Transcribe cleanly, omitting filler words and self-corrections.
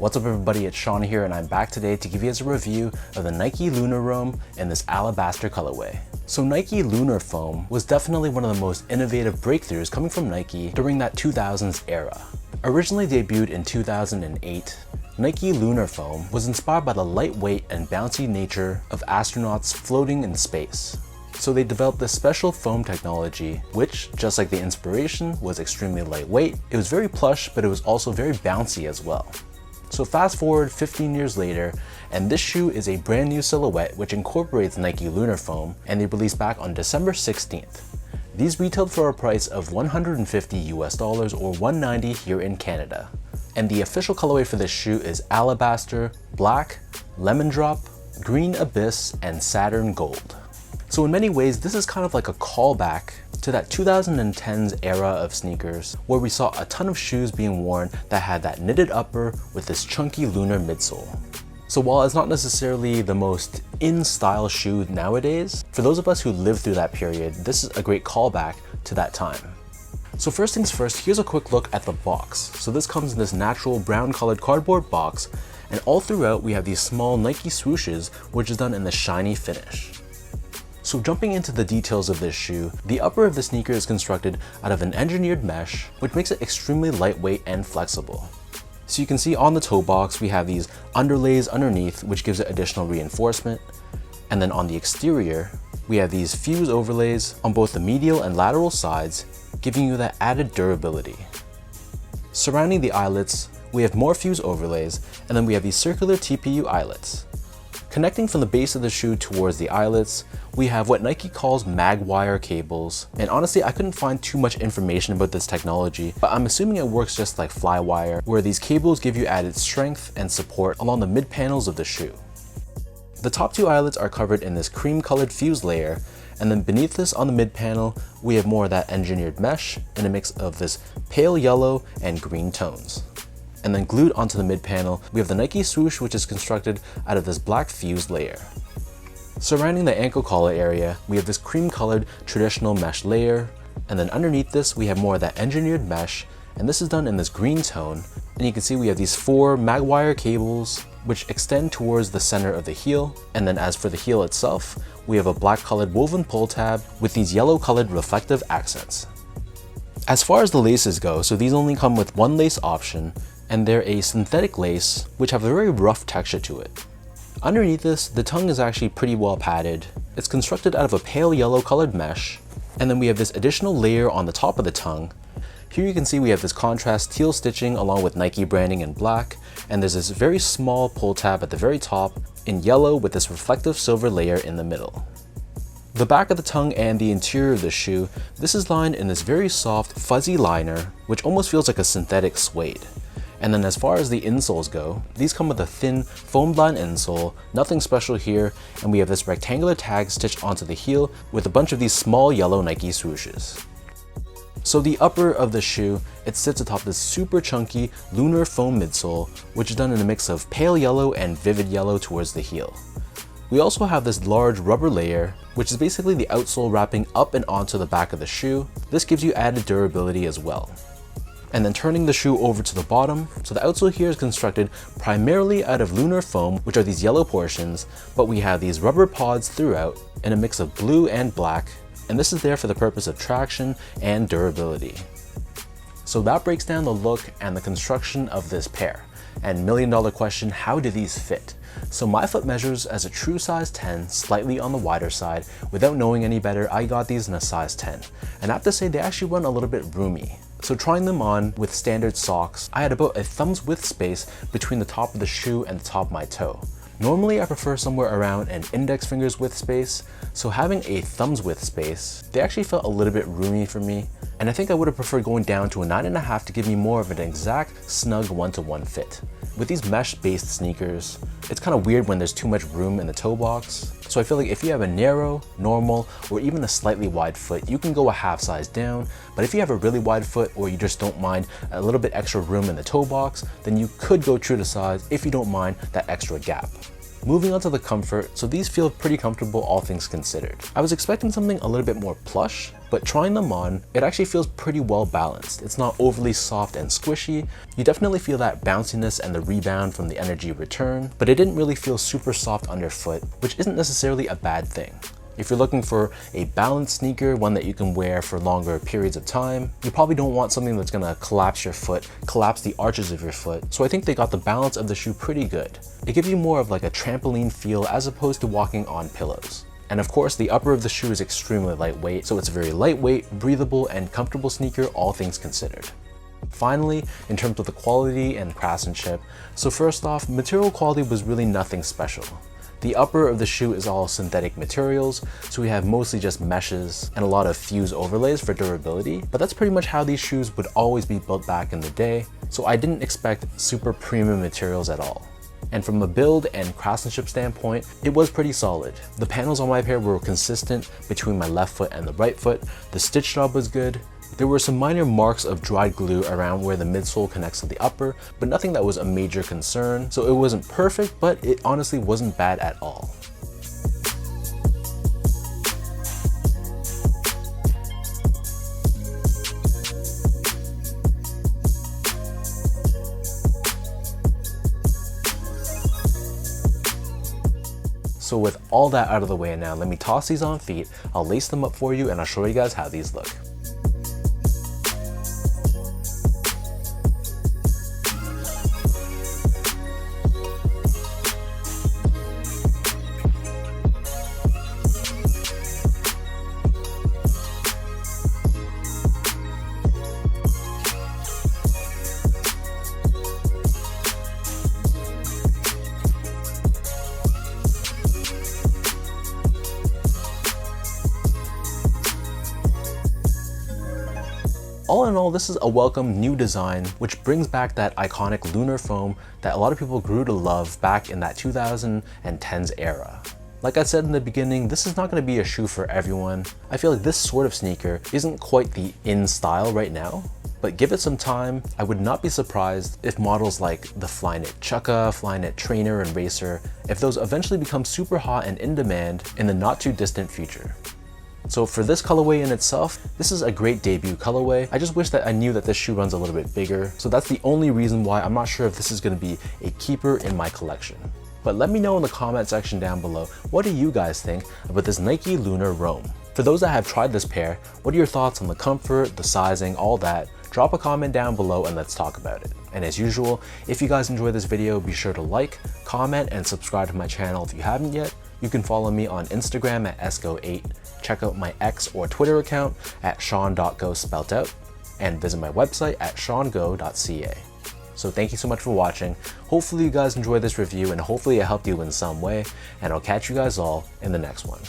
What's up everybody, it's Sean here and I'm back today to give you guys a review of the Nike Lunar Roam in this Alabaster colorway. So Nike Lunar Foam was definitely one of the most innovative breakthroughs coming from Nike during that 2000s era. Originally debuted in 2008, Nike Lunar Foam was inspired by the lightweight and bouncy nature of astronauts floating in space. So they developed this special foam technology, which, just like the inspiration, was extremely lightweight. It was very plush, but it was also very bouncy as well. So fast forward 15 years later, and this shoe is a brand new silhouette which incorporates Nike Lunar Foam, and they released back on December 16th. These retailed for a price of $150 US or $190 here in Canada. And the official colorway for this shoe is Alabaster, Black, Lemon Drop, Green Abyss, and Saturn Gold. So in many ways, this is kind of like a callback to that 2010s era of sneakers where we saw a ton of shoes being worn that had that knitted upper with this chunky lunar midsole. So while it's not necessarily the most in-style shoe nowadays, for those of us who lived through that period, this is a great callback to that time. So first things first, here's a quick look at the box. So this comes in this natural brown colored cardboard box, and all throughout we have these small Nike swooshes, which is done in the shiny finish. So jumping into the details of this shoe, the upper of the sneaker is constructed out of an engineered mesh, which makes it extremely lightweight and flexible. So you can see on the toe box, we have these underlays underneath, which gives it additional reinforcement. And then on the exterior, we have these fuse overlays on both the medial and lateral sides, giving you that added durability. Surrounding the eyelets, we have more fuse overlays, and then we have these circular TPU eyelets. Connecting from the base of the shoe towards the eyelets, we have what Nike calls mag wire cables. And honestly, I couldn't find too much information about this technology, but I'm assuming it works just like fly wire, where these cables give you added strength and support along the mid panels of the shoe. The top two eyelets are covered in this cream colored fuse layer, and then beneath this on the mid panel, we have more of that engineered mesh in a mix of this pale yellow and green tones. And then glued onto the mid panel, we have the Nike swoosh, which is constructed out of this black fuse layer. Surrounding the ankle collar area, we have this cream colored traditional mesh layer, and then underneath this we have more of that engineered mesh, and this is done in this green tone. And you can see we have these four mag wire cables which extend towards the center of the heel, and then as for the heel itself, we have a black colored woven pull tab with these yellow colored reflective accents. As far as the laces go, so these only come with one lace option, and they're a synthetic lace which have a very rough texture to it. Underneath this, the tongue is actually pretty well padded. It's constructed out of a pale yellow colored mesh, and then we have this additional layer on the top of the tongue. Here you can see we have this contrast teal stitching along with Nike branding in black, and there's this very small pull tab at the very top in yellow with this reflective silver layer in the middle. The back of the tongue and the interior of the shoe, this is lined in this very soft fuzzy liner which almost feels like a synthetic suede. And then as far as the insoles go, these come with a thin foam blind insole, nothing special here, and we have this rectangular tag stitched onto the heel with a bunch of these small yellow Nike swooshes. So the upper of the shoe, it sits atop this super chunky lunar foam midsole, which is done in a mix of pale yellow and vivid yellow towards the heel. We also have this large rubber layer, which is basically the outsole wrapping up and onto the back of the shoe. This gives you added durability as well. And then turning the shoe over to the bottom, so the outsole here is constructed primarily out of lunar foam, which are these yellow portions, but we have these rubber pods throughout in a mix of blue and black, and this is there for the purpose of traction and durability. So that breaks down the look and the construction of this pair. And million-dollar question, how do these fit? So my foot measures as a true size 10, slightly on the wider side. Without knowing any better, I got these in a size 10. And I have to say they actually run a little bit roomy. So trying them on with standard socks, I had about a thumb's width space between the top of the shoe and the top of my toe. Normally I prefer somewhere around an index finger's width space, so having a thumb's width space, they actually felt a little bit roomy for me, and I think I would have preferred going down to a 9.5 to give me more of an exact snug one-to-one fit. With these mesh-based sneakers, it's kind of weird when there's too much room in the toe box, so I feel like if you have a narrow, normal, or even a slightly wide foot, you can go a half size down, but if you have a really wide foot or you just don't mind a little bit extra room in the toe box, then you could go true to size if you don't mind that extra gap. Moving on to the comfort, so these feel pretty comfortable all things considered. I was expecting something a little bit more plush, but trying them on, it actually feels pretty well balanced. It's not overly soft and squishy. You definitely feel that bounciness and the rebound from the energy return, but it didn't really feel super soft underfoot, which isn't necessarily a bad thing. If you're looking for a balanced sneaker, one that you can wear for longer periods of time, you probably don't want something that's gonna collapse your foot, collapse the arches of your foot. So I think they got the balance of the shoe pretty good. It gives you more of like a trampoline feel as opposed to walking on pillows. And of course, the upper of the shoe is extremely lightweight, so it's a very lightweight, breathable, and comfortable sneaker, all things considered. Finally, in terms of the quality and craftsmanship, so first off, material quality was really nothing special. The upper of the shoe is all synthetic materials, so we have mostly just meshes and a lot of fuse overlays for durability, but that's pretty much how these shoes would always be built back in the day, so I didn't expect super premium materials at all. And from a build and craftsmanship standpoint, it was pretty solid. The panels on my pair were consistent between my left foot and the right foot. The stitch job was good. There were some minor marks of dried glue around where the midsole connects to the upper, but nothing that was a major concern. So it wasn't perfect, but it honestly wasn't bad at all. So with all that out of the way now, let me toss these on feet, I'll lace them up for you, and I'll show you guys how these look. All in all, this is a welcome new design, which brings back that iconic Lunar foam that a lot of people grew to love back in that 2010s era. Like I said in the beginning, this is not going to be a shoe for everyone. I feel like this sort of sneaker isn't quite the in style right now, but give it some time. I would not be surprised if models like the Flyknit Chukka, Flyknit Trainer, and Racer, if those eventually become super hot and in demand in the not too distant future. So for this colorway in itself, this is a great debut colorway. I just wish that I knew that this shoe runs a little bit bigger. So that's the only reason why I'm not sure if this is going to be a keeper in my collection. But let me know in the comment section down below, what do you guys think about this Nike Lunar Roam? For those that have tried this pair, what are your thoughts on the comfort, the sizing, all that? Drop a comment down below and let's talk about it. And as usual, if you guys enjoyed this video, be sure to like, comment, and subscribe to my channel if you haven't yet. You can follow me on Instagram at esgo8, check out my X or Twitter account at sean.go spelt out, and visit my website at seango.ca. So thank you so much for watching. Hopefully you guys enjoyed this review and hopefully it helped you in some way, and I'll catch you guys all in the next one.